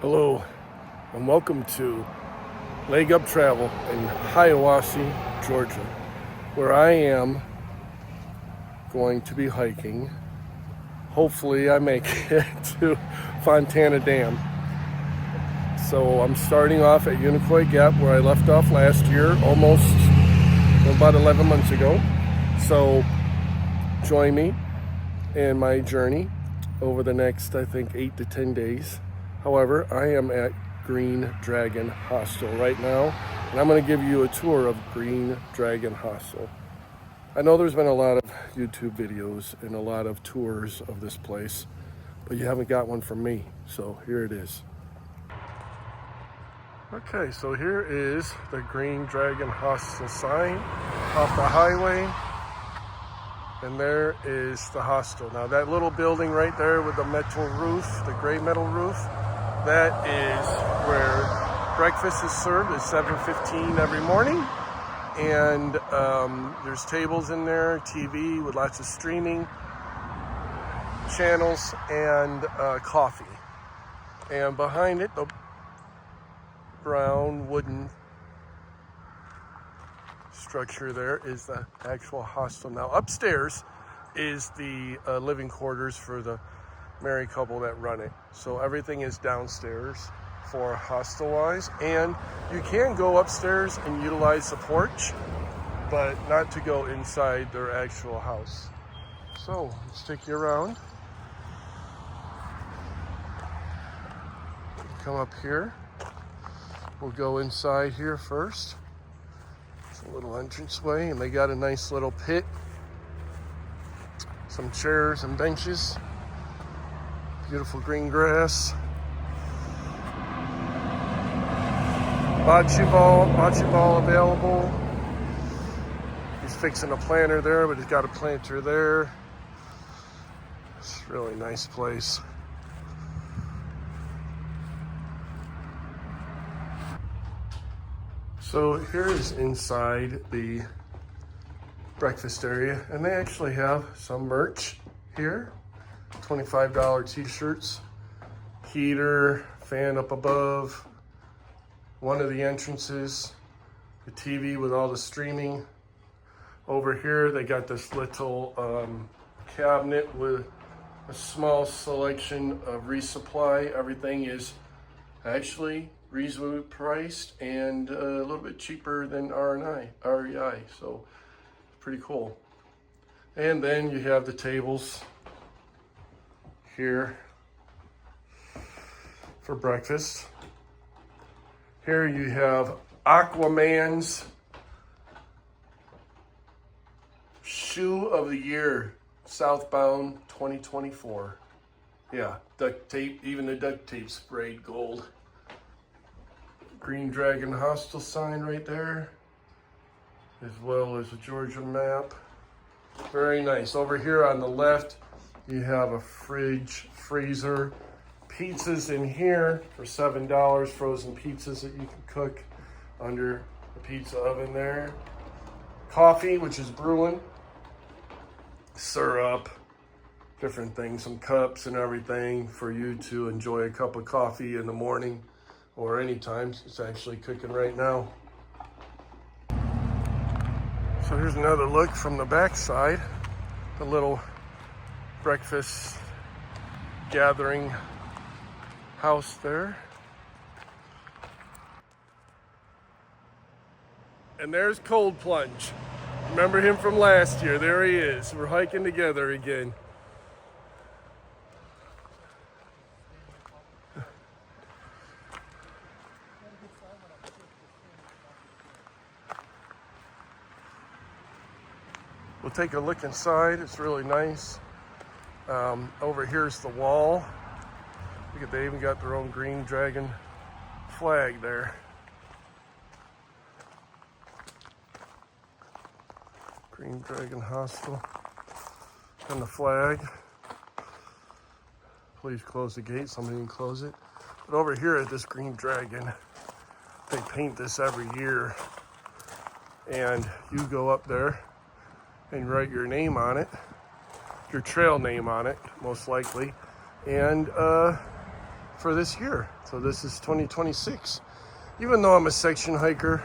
Hello, and welcome to Leg Up Travel in Hiawassee, Georgia, where I am going to be hiking. Hopefully I make it to Fontana Dam. So I'm starting off at Unicoi Gap where I left off last year, almost about 11 months ago. So join me in my journey over the next, I think, 8 to 10 days. However, I am at Green Dragon Hostel right now, and I'm going to give you a tour of Green Dragon Hostel. I know there's been a lot of YouTube videos and a lot of tours of this place, but you haven't got one from me, so here it is. Okay, so here is the Green Dragon Hostel sign off the highway, and there is the hostel. Now that little building right there with the metal roof, the gray metal roof, that is where breakfast is served at 7:15 every morning. And there's tables in there, TV with lots of streaming channels, and coffee. And behind it, the brown wooden structure there is the actual hostel. Now upstairs is the living quarters for the married couple that run it. So everything is downstairs for hostel wise, and you can go upstairs and utilize the porch, but not to go inside their actual house. So let's take you around. Come up here. We'll go inside here first. It's a little entranceway, and they got a nice little pit, some chairs and benches. Beautiful green grass. Bocce ball available. He's fixing a planter there, but he's got a planter there. It's a really nice place. So here is inside the breakfast area, and they actually have some merch here. $25 t-shirts, heater, fan up above, one of the entrances, the TV with all the streaming. Over here they got this little cabinet with a small selection of resupply. Everything is actually reasonably priced and a little bit cheaper than REI, so pretty cool. And then you have the tables here for breakfast. Here you have Aquaman's Shoe of the Year, Southbound 2024. Yeah, duct tape, even the duct tape sprayed gold. Green Dragon Hostel sign right there, as well as a Georgia map. Very nice. Over here on the left, you have a fridge, freezer, pizzas in here for $7, frozen pizzas that you can cook under the pizza oven there. Coffee, which is brewing, syrup, different things, some cups and everything for you to enjoy a cup of coffee in the morning or anytime. It's actually cooking right now. So here's another look from the back side, the little breakfast gathering house there. And there's Cold Plunge. Remember him from last year. There he is. We're hiking together again. We'll take a look inside. It's really nice. Over here's the wall. Look at, they even got their own Green Dragon flag there. Green Dragon Hostel and the flag. Please close the gate. Somebody can close it. But over here at this Green Dragon, they paint this every year, and you go up there and write your name on it, your trail name on it, most likely, and for this year. So this is 2026. Even though I'm a section hiker,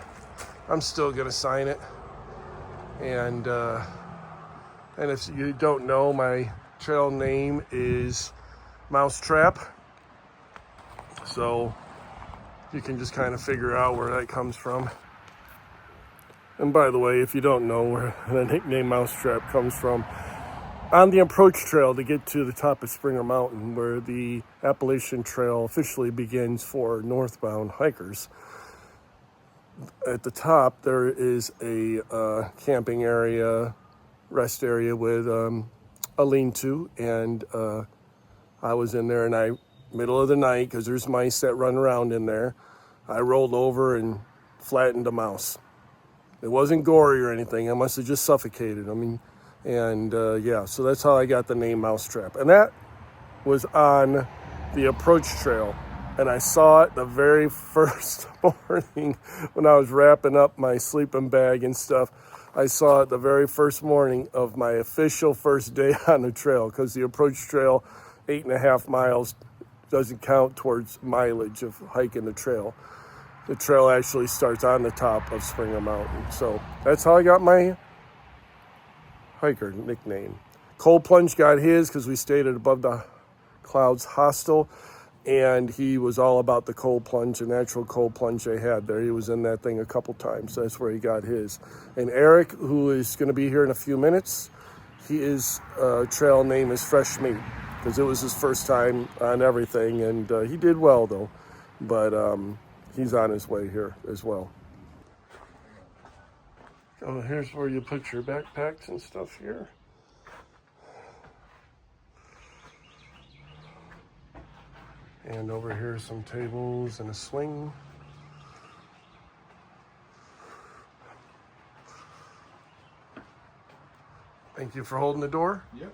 I'm still gonna sign it. And if you don't know, my trail name is Mousetrap. So you can just kind of figure out where that comes from. And by the way, if you don't know where the nickname Mousetrap comes from, on the approach trail to get to the top of Springer Mountain, where the Appalachian Trail officially begins for northbound hikers, at the top there is a camping area, rest area with a lean-to, and I was in there, and middle of the night, because there's mice that run around in there, I rolled over and flattened a mouse. It wasn't gory or anything. I must have just suffocated him. Yeah, so that's how I got the name Mousetrap. And that was on the approach trail. And I saw it the very first morning when I was wrapping up my sleeping bag and stuff. I saw it the very first morning of my official first day on the trail, because the approach trail, 8.5 miles, doesn't count towards mileage of hiking the trail. The trail actually starts on the top of Springer Mountain. So that's how I got my hiker nickname. Cold Plunge got his because we stayed at Above the Clouds Hostel, and he was all about the cold plunge, the natural cold plunge they had there. He was in that thing a couple times. So that's where he got his. And Eric, who is going to be here in a few minutes, his trail name is Fresh Meat, because it was his first time on everything, and he did well though. But he's on his way here as well. So here's where you put your backpacks and stuff here. And over here are some tables and a swing. Thank you for holding the door. Yep.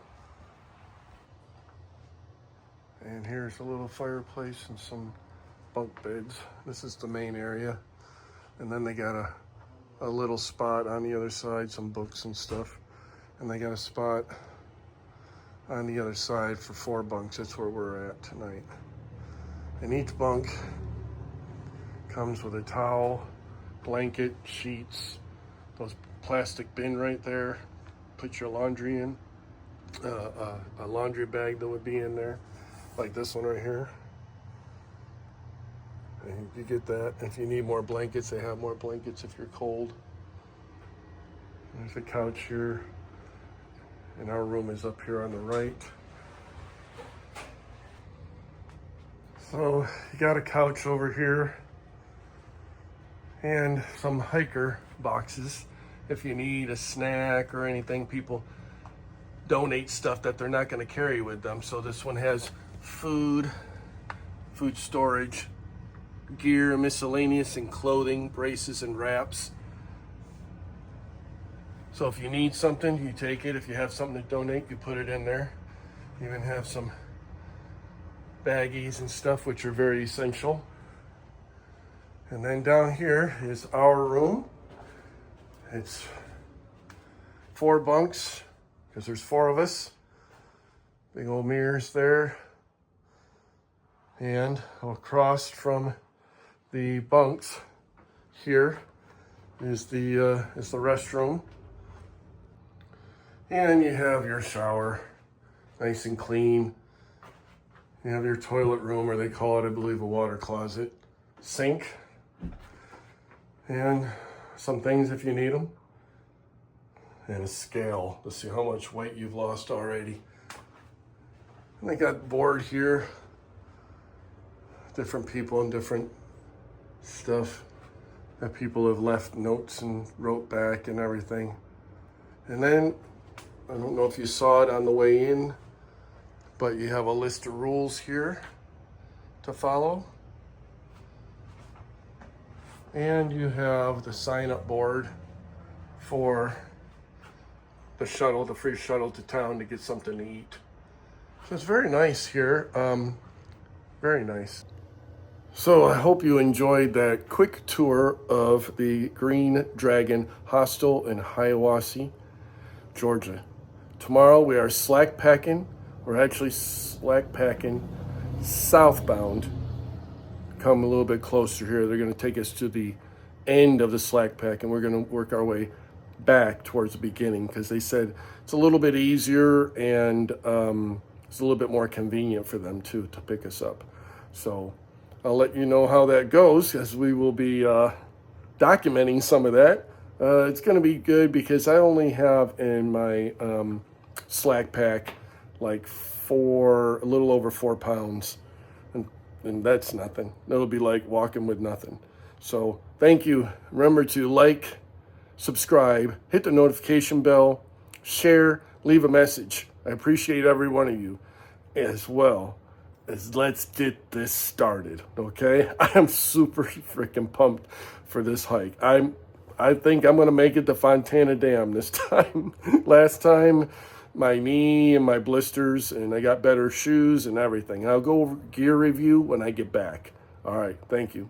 And here's a little fireplace and some bunk beds. This is the main area. And then they got a little spot on the other side, some books and stuff. And they got a spot on the other side for 4 bunks. That's where we're at tonight. And each bunk comes with a towel, blanket, sheets, those plastic bin right there. Put your laundry in, a laundry bag that would be in there, like this one right here. And you get that. If you need more blankets, they have more blankets if you're cold. There's a couch here, and our room is up here on the right. So you got a couch over here and some hiker boxes. If you need a snack or anything, people donate stuff that they're not going to carry with them. So this one has food storage, gear, miscellaneous, and clothing, braces and wraps. So if you need something, you take it. If you have something to donate, you put it in there. You even have some baggies and stuff, which are very essential. And then down here is our room. It's 4 bunks, because there's 4 of us. Big old mirrors there. And across from the bunks here is the restroom. And you have your shower, nice and clean. You have your toilet room, or they call it, I believe, a water closet, sink, and some things if you need them, and a scale to see how much weight you've lost already. And they got board here, different people and different stuff that people have left notes and wrote back and everything. And then, I don't know if you saw it on the way in, but you have a list of rules here to follow. And you have the sign-up board for the shuttle, the free shuttle to town to get something to eat. So it's very nice here, very nice. So I hope you enjoyed that quick tour of the Green Dragon Hostel in Hiawassee, Georgia. Tomorrow we are slack packing. We're actually slack packing southbound. Come a little bit closer here. They're going to take us to the end of the slack pack, and we're going to work our way back towards the beginning because they said it's a little bit easier and it's a little bit more convenient for them too to pick us up. So I'll let you know how that goes as we will be documenting some of that. It's going to be good because I only have in my slack pack like a little over 4 pounds. And that's nothing. It'll be like walking with nothing. So thank you. Remember to like, subscribe, hit the notification bell, share, leave a message. I appreciate every one of you as well. Let's get this started, okay? I am super freaking pumped for this hike. I think I'm gonna make it to Fontana Dam this time. Last time, my knee and my blisters, and I got better shoes and everything. I'll go over gear review when I get back. All right, thank you.